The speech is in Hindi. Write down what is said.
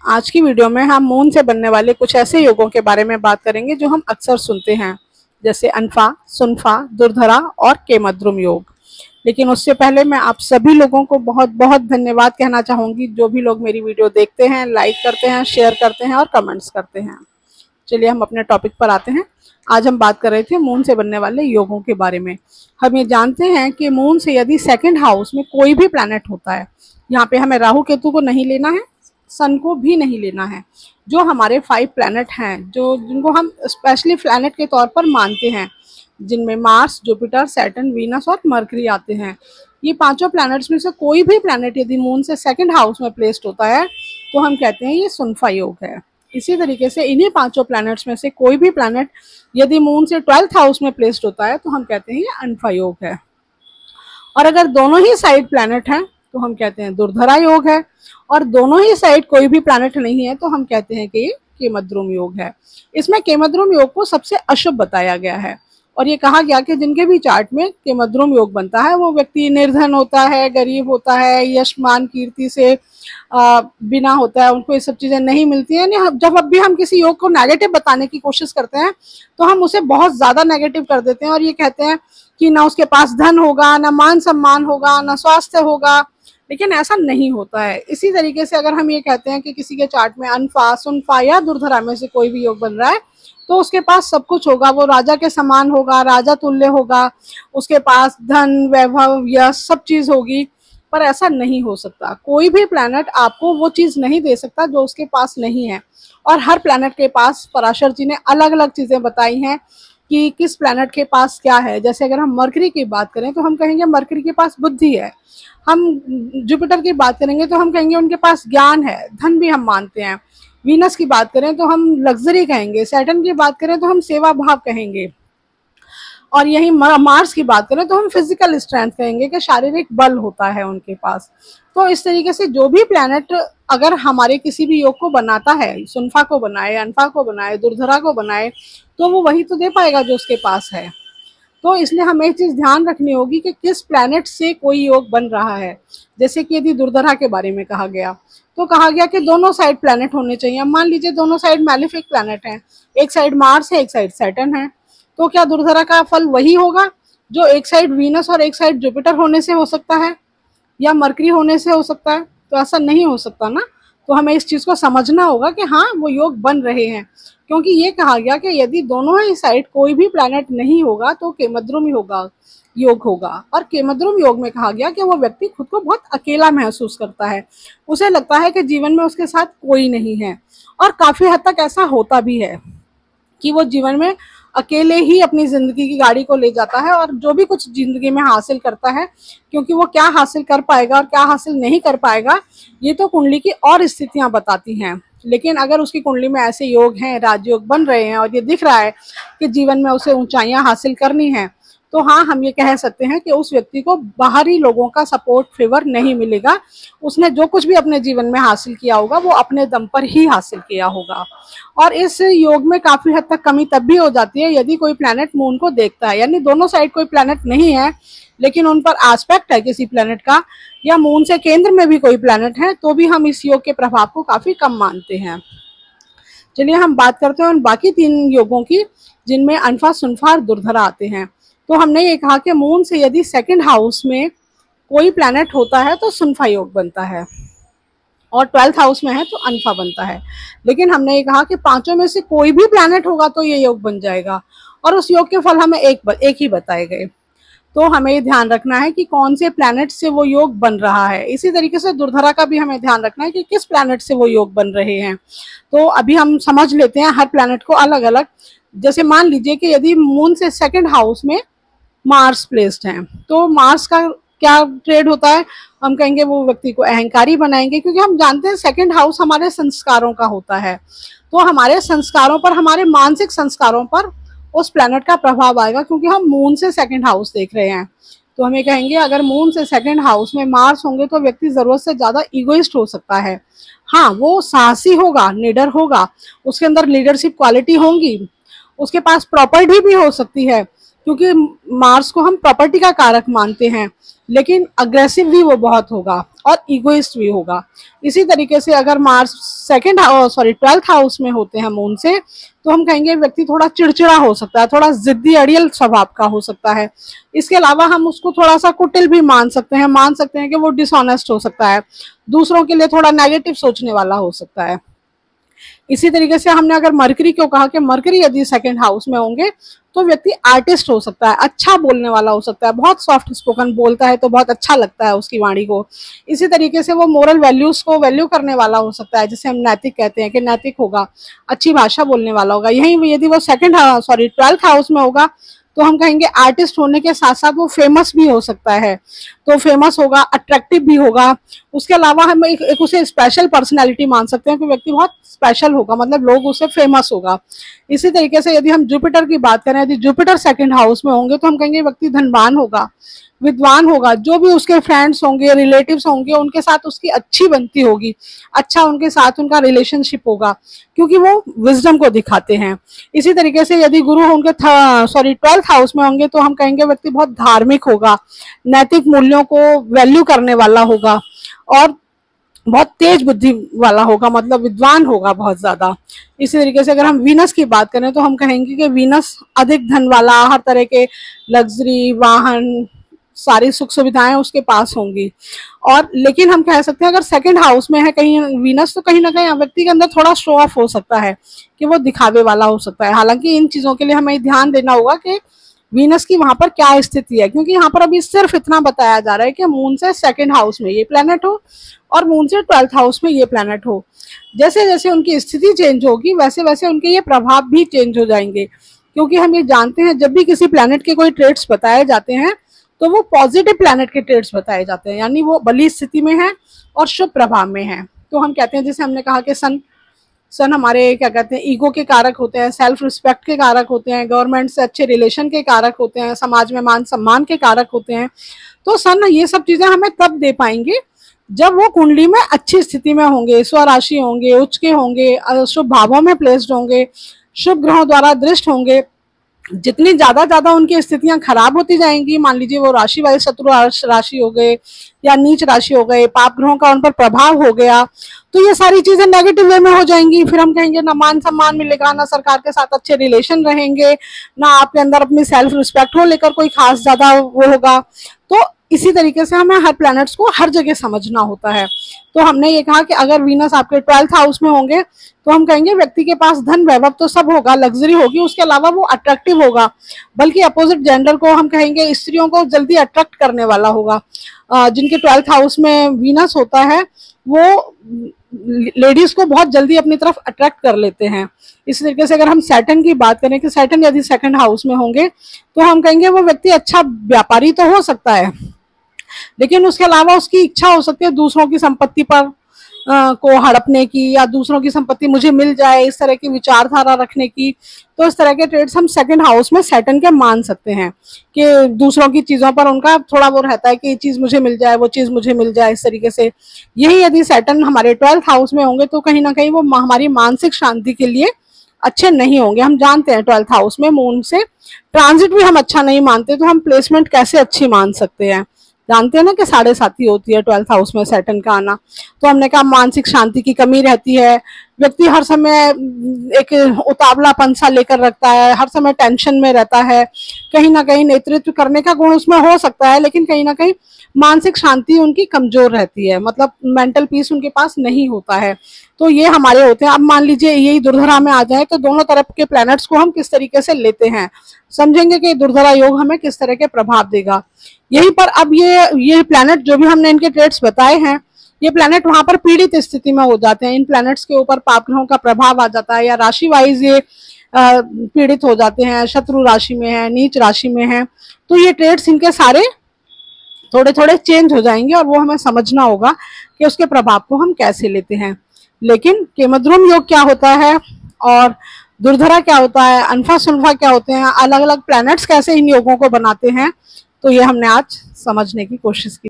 आज की वीडियो में हम मून से बनने वाले कुछ ऐसे योगों के बारे में बात करेंगे जो हम अक्सर सुनते हैं, जैसे अनफा, सुनफा, दुर्धरा और केमद्रुम योग। लेकिन उससे पहले मैं आप सभी लोगों को बहुत बहुत धन्यवाद कहना चाहूँगी, जो भी लोग मेरी वीडियो देखते हैं, लाइक करते हैं, शेयर करते हैं और कमेंट्स करते हैं। चलिए हम अपने टॉपिक पर आते हैं। आज हम बात कर रहे थे मून से बनने वाले योगों के बारे में। हम ये जानते हैं कि मून से यदि सेकंड हाउस में कोई भी प्लैनेट होता है, यहाँ पे हमें राहु केतु को नहीं लेना है, सन को भी नहीं लेना है, जो हमारे 5 प्लैनेट हैं, जिनको हम स्पेशली प्लैनेट के तौर पर मानते हैं, जिनमें मार्स, जुपिटर, सैटर्न, वीनस और मरकरी आते हैं। ये पांचों प्लैनेट्स में से कोई भी प्लैनेट यदि मून से सेकंड हाउस में प्लेस्ड होता है तो हम कहते हैं ये सुनफा योग है। इसी तरीके से इन्हीं पांचों प्लैनेट्स में से कोई भी प्लैनेट यदि मून से 12th हाउस में प्लेस्ड होता है तो हम कहते हैं ये अनफा योग है। और अगर दोनों ही साइड प्लैनेट हैं तो हम कहते हैं दुर्धरा योग है, और दोनों ही साइड कोई भी प्लैनेट नहीं है तो हम कहते हैं कि ये केमद्रुम योग है। इसमें केमद्रुम योग को सबसे अशुभ बताया गया है और ये कहा गया कि जिनके भी चार्ट में केमद्रुम योग बनता है वो व्यक्ति निर्धन होता है, गरीब होता है, यश मान कीर्ति से बिना होता है, उनको ये सब चीजें नहीं मिलती हैं। जब भी हम किसी योग को नेगेटिव बताने की कोशिश करते हैं तो हम उसे बहुत ज्यादा नेगेटिव कर देते हैं और ये कहते हैं कि ना उसके पास धन होगा, ना मान सम्मान होगा, ना स्वास्थ्य होगा, लेकिन ऐसा नहीं होता है। इसी तरीके से अगर हम ये कहते हैं कि किसी के चार्ट में अनफा, सुनफा या दुर्धरा में से कोई भी योग बन रहा है तो उसके पास सब कुछ होगा, वो राजा के समान होगा, राजा तुल्य होगा, उसके पास धन, वैभव, यश सब चीज होगी। पर ऐसा नहीं हो सकता। कोई भी प्लैनेट आपको वो चीज नहीं दे सकता जो उसके पास नहीं है। और हर प्लैनेट के पास पराशर जी ने अलग अलग चीजें बताई हैं कि किस प्लैनेट के पास क्या है। जैसे अगर हम मरकरी की बात करें तो हम कहेंगे मरकरी के पास बुद्धि है। हम जुपिटर की बात करेंगे तो हम कहेंगे उनके पास ज्ञान है, धन भी हम मानते हैं। वीनस की बात करें तो हम लग्जरी कहेंगे, सैटर्न की बात करें तो हम सेवा भाव कहेंगे, और यही मार्स की बात करें तो हम फिजिकल स्ट्रेंथ कहेंगे कि शारीरिक बल होता है उनके पास। तो इस तरीके से जो भी प्लैनेट अगर हमारे किसी भी योग को बनाता है, सुनफा को बनाए, अनफा को बनाए, दुर्धरा को बनाए, तो वो वही तो दे पाएगा जो उसके पास है। तो इसलिए हमें एक चीज ध्यान रखनी होगी कि किस प्लैनेट से कोई योग बन रहा है। जैसे कि यदि दुर्धरा के बारे में कहा गया तो कहा गया कि दोनों साइड प्लैनेट होने चाहिए। मान लीजिए दोनों साइड मैलिफिक प्लैनेट हैं, एक साइड मार्स है, एक साइड सैटर्न है, तो क्या दुर्धरा का फल वही होगा जो एक साइड वीनस और एक साइड जुपिटर होने से हो सकता है या मरकरी होने से हो सकता है? तो ऐसा नहीं हो सकता ना। तो हमें इस चीज को समझना होगा कि हाँ वो योग बन रहे हैं, क्योंकि ये कहा गया कि यदि दोनों ही साइड कोई भी प्लैनेट नहीं होगा तो केमद्रुम योग होगा। और केमद्रुम योग में कहा गया कि वो व्यक्ति खुद को बहुत अकेला महसूस करता है, उसे लगता है कि जीवन में उसके साथ कोई नहीं है। और काफी हद तक ऐसा होता भी है कि वो जीवन में अकेले ही अपनी जिंदगी की गाड़ी को ले जाता है और जो भी कुछ जिंदगी में हासिल करता है, क्योंकि वो क्या हासिल कर पाएगा और क्या हासिल नहीं कर पाएगा ये तो कुंडली की और स्थितियां बताती हैं। लेकिन अगर उसकी कुंडली में ऐसे योग हैं, राजयोग बन रहे हैं और ये दिख रहा है कि जीवन में उसे ऊंचाइयां हासिल करनी है, तो हाँ हम ये कह सकते हैं कि उस व्यक्ति को बाहरी लोगों का सपोर्ट, फेवर नहीं मिलेगा। उसने जो कुछ भी अपने जीवन में हासिल किया होगा वो अपने दम पर ही हासिल किया होगा। और इस योग में काफी हद तक कमी तब भी हो जाती है यदि कोई प्लैनेट मून को देखता है, यानी दोनों साइड कोई प्लैनेट नहीं है लेकिन उन पर एस्पेक्ट है किसी प्लैनेट का, या मून से केंद्र में भी कोई प्लैनेट है, तो भी हम इस योग के प्रभाव को काफी कम मानते हैं। चलिए हम बात करते हैं उन बाकी 3 योगों की जिनमें अनफा, सुनफा और दुर्धरा आते हैं। तो हमने ये कहा कि मून से यदि सेकंड हाउस में कोई प्लैनेट होता है तो सुनफा योग बनता है, और 12th हाउस में है तो अनफा बनता है। लेकिन हमने ये कहा कि पांचों में से कोई भी प्लैनेट होगा तो ये योग बन जाएगा, और उस योग के फल हमें एक ही बताए गए। तो हमें ये ध्यान रखना है कि कौन से प्लैनेट से वो योग बन रहा है। इसी तरीके से दुर्धरा का भी हमें ध्यान रखना है कि किस प्लैनेट से वो योग बन रहे हैं। तो अभी हम समझ लेते हैं हर प्लैनेट को अलग अलग। जैसे मान लीजिए कि यदि मून से सेकंड हाउस में मार्स प्लेस्ड है तो मार्स का क्या ट्रेड होता है? हम कहेंगे वो व्यक्ति को अहंकारी बनाएंगे, क्योंकि हम जानते हैं सेकंड हाउस हमारे संस्कारों का होता है। तो हमारे संस्कारों पर, हमारे मानसिक संस्कारों पर उस प्लैनेट का प्रभाव आएगा, क्योंकि हम मून से सेकंड हाउस देख रहे हैं। तो हमें कहेंगे अगर मून से सेकंड हाउस में मार्स होंगे तो व्यक्ति जरूरत से ज्यादा इगोइस्ट हो सकता है। हाँ वो साहसी होगा, निडर होगा, उसके अंदर लीडरशिप क्वालिटी होंगी, उसके पास प्रॉपर्टी भी हो सकती है, क्योंकि मार्स को हम प्रॉपर्टी का कारक मानते हैं, लेकिन अग्रेसिव भी वो बहुत होगा और इगोइस्ट भी होगा। इसी तरीके से अगर मार्स 12th हाउस में होते हैं मून से, तो हम कहेंगे व्यक्ति थोड़ा चिड़चिड़ा हो सकता है, थोड़ा जिद्दी अड़ियल स्वभाव का हो सकता है। इसके अलावा हम उसको थोड़ा सा कुटिल भी मान सकते हैं कि वो डिसऑनेस्ट हो सकता है, दूसरों के लिए थोड़ा नेगेटिव सोचने वाला हो सकता है। इसी तरीके से हमने अगर मरकरी को कहा कि मरकरी यदि 2nd हाउस में होंगे तो व्यक्ति आर्टिस्ट हो सकता है, अच्छा बोलने वाला हो सकता है, बहुत सॉफ्ट स्पोकन बोलता है तो बहुत अच्छा लगता है उसकी वाणी को। इसी तरीके से वो मोरल वैल्यूज को वैल्यू करने वाला हो सकता है, जिसे हम नैतिक कहते हैं कि नैतिक होगा, अच्छी भाषा बोलने वाला होगा। यही यदि वो 12th हाउस में होगा तो हम कहेंगे आर्टिस्ट होने के साथ साथ वो फेमस भी हो सकता है, तो फेमस होगा, अट्रैक्टिव भी होगा। उसके अलावा हम एक उसे स्पेशल पर्सनैलिटी मान सकते हैं कि व्यक्ति बहुत स्पेशल होगा, मतलब लोग उसे फेमस होगा। इसी तरीके से यदि हम जुपिटर की बात करें, यदि जुपिटर 2nd हाउस में होंगे तो हम कहेंगे व्यक्ति धनवान होगा, विद्वान होगा, जो भी उसके फ्रेंड्स होंगे, रिलेटिव्स होंगे, उनके साथ उसकी अच्छी बनती होगी, अच्छा उनके साथ उनका रिलेशनशिप होगा, क्योंकि वो विजडम को दिखाते हैं। इसी तरीके से यदि गुरु उनके 12th हाउस में होंगे तो हम कहेंगे व्यक्ति बहुत धार्मिक होगा, नैतिक मूल्यों को वैल्यू करने वाला होगा और बहुत तेज बुद्धि वाला होगा, मतलब विद्वान होगा बहुत ज्यादा। इसी तरीके से अगर हम वीनस की बात करें तो हम कहेंगे कि वीनस अधिक धन वाला, हर तरह के लग्जरी, वाहन, सारी सुख सुविधाएं उसके पास होंगी। और लेकिन हम कह सकते हैं अगर 2nd हाउस में है कहीं वीनस, तो कहीं ना कहीं व्यक्ति के अंदर थोड़ा शो ऑफ हो सकता है कि वो दिखावे वाला हो सकता है। हालांकि इन चीजों के लिए हमें ध्यान देना होगा कि वीनस की वहां पर क्या स्थिति है, क्योंकि यहाँ पर अभी सिर्फ इतना बताया जा रहा है कि मून से 2nd हाउस में ये प्लेनेट हो और मून से 12th हाउस में ये प्लेनेट हो। जैसे जैसे उनकी स्थिति चेंज होगी वैसे वैसे उनके ये प्रभाव भी चेंज हो जाएंगे, क्योंकि हम ये जानते हैं जब भी किसी प्लेनेट के कोई ट्रेड्स बताए जाते हैं तो वो पॉजिटिव प्लेनेट के ट्रेड्स बताए जाते हैं, यानी वो बली स्थिति में है और शुभ प्रभाव में है। तो हम कहते हैं, जैसे हमने कहा कि सन हमारे क्या कहते हैं ईगो के कारक होते हैं, सेल्फ रिस्पेक्ट के कारक होते हैं, गवर्नमेंट से अच्छे रिलेशन के कारक होते हैं, समाज में मान सम्मान के कारक होते हैं। तो सन ये सब चीजें हमें तब दे पाएंगे जब वो कुंडली में अच्छी स्थिति में होंगे, स्वराशि होंगे, उच्च के होंगे, शुभ भावों में प्लेस्ड होंगे, शुभ ग्रहों द्वारा दृष्ट होंगे। जितनी ज्यादा उनकी स्थितियां खराब होती जाएंगी, मान लीजिए वो राशि वाले शत्रु राशि हो गए या नीच राशि हो गए, पाप ग्रहों का उन पर प्रभाव हो गया, तो ये सारी चीजें नेगेटिव वे में हो जाएंगी। फिर हम कहेंगे ना मान सम्मान मिलेगा, ना सरकार के साथ अच्छे रिलेशन रहेंगे, ना आपके अंदर अपनी सेल्फ रिस्पेक्ट हो लेकर कोई खास ज्यादा वो होगा। तो इसी तरीके से हमें हर प्लैनेट्स को हर जगह समझना होता है। तो हमने ये कहा कि अगर वीनस आपके 12th हाउस में होंगे तो हम कहेंगे व्यक्ति के पास धन वैभव तो सब होगा, लग्जरी होगी, उसके अलावा वो अट्रैक्टिव होगा, बल्कि अपोजिट जेंडर को हम कहेंगे स्त्रियों को जल्दी अट्रैक्ट करने वाला होगा। जिनके 12th हाउस में वीनस होता है वो लेडीज को बहुत जल्दी अपनी तरफ अट्रैक्ट कर लेते हैं। इस तरीके से अगर हम सैटर्न की बात करें कि सैटर्न यदि 2nd हाउस में होंगे तो हम कहेंगे वो व्यक्ति अच्छा व्यापारी तो हो सकता है, लेकिन उसके अलावा उसकी इच्छा हो सकती है दूसरों की संपत्ति पर को हड़पने की, या दूसरों की संपत्ति मुझे मिल जाए, इस तरह की विचारधारा रखने की। तो इस तरह के ट्रेड्स हम 2nd हाउस में सैटर्न के मान सकते हैं कि दूसरों की चीजों पर उनका थोड़ा वो रहता है कि ये चीज मुझे मिल जाए, वो चीज मुझे मिल जाए, इस तरीके से। यही यदि सैटर्न हमारे 12th हाउस में होंगे तो कहीं ना कहीं वो हमारी मानसिक शांति के लिए अच्छे नहीं होंगे। हम जानते हैं 12th हाउस में मून से ट्रांजिट भी हम अच्छा नहीं मानते, तो हम प्लेसमेंट कैसे अच्छी मान सकते हैं। जानते हैं ना कि 7.5 होती है 12th हाउस में सैटर्न का आना। तो हमने कहा मानसिक शांति की कमी रहती है, व्यक्ति हर समय एक उतावलापन सा लेकर रखता है, हर समय टेंशन में रहता है, कहीं ना कहीं नेतृत्व करने का गुण उसमें हो सकता है, लेकिन कहीं ना कहीं मानसिक शांति उनकी कमजोर रहती है, मतलब मेंटल पीस उनके पास नहीं होता है। तो ये हमारे होते हैं। अब मान लीजिए यही दुर्धरा में आ जाए तो दोनों तरफ के प्लैनेट्स को हम किस तरीके से लेते हैं, समझेंगे कि दुर्धरा योग हमें किस तरह के प्रभाव देगा। यहीं पर अब ये प्लैनेट जो भी हमने इनके ट्रेड्स बताए हैं, ये प्लैनेट वहां पर पीड़ित स्थिति में हो जाते हैं, इन प्लैनेट्स के ऊपर पाप ग्रहों का प्रभाव आ जाता है, या राशि वाइज ये पीड़ित हो जाते हैं, शत्रु राशि में है, नीच राशि में है। तो ये ट्रेड्स इनके सारे थोड़े थोड़े चेंज हो जाएंगे और वो हमें समझना होगा कि उसके प्रभाव को हम कैसे लेते हैं। लेकिन केमद्रुम योग क्या होता है और दुर्धरा क्या होता है, अल्फा सुल्फा क्या होते हैं, अलग अलग प्लैनेट्स कैसे इन योगों को बनाते हैं, तो ये हमने आज समझने की कोशिश की।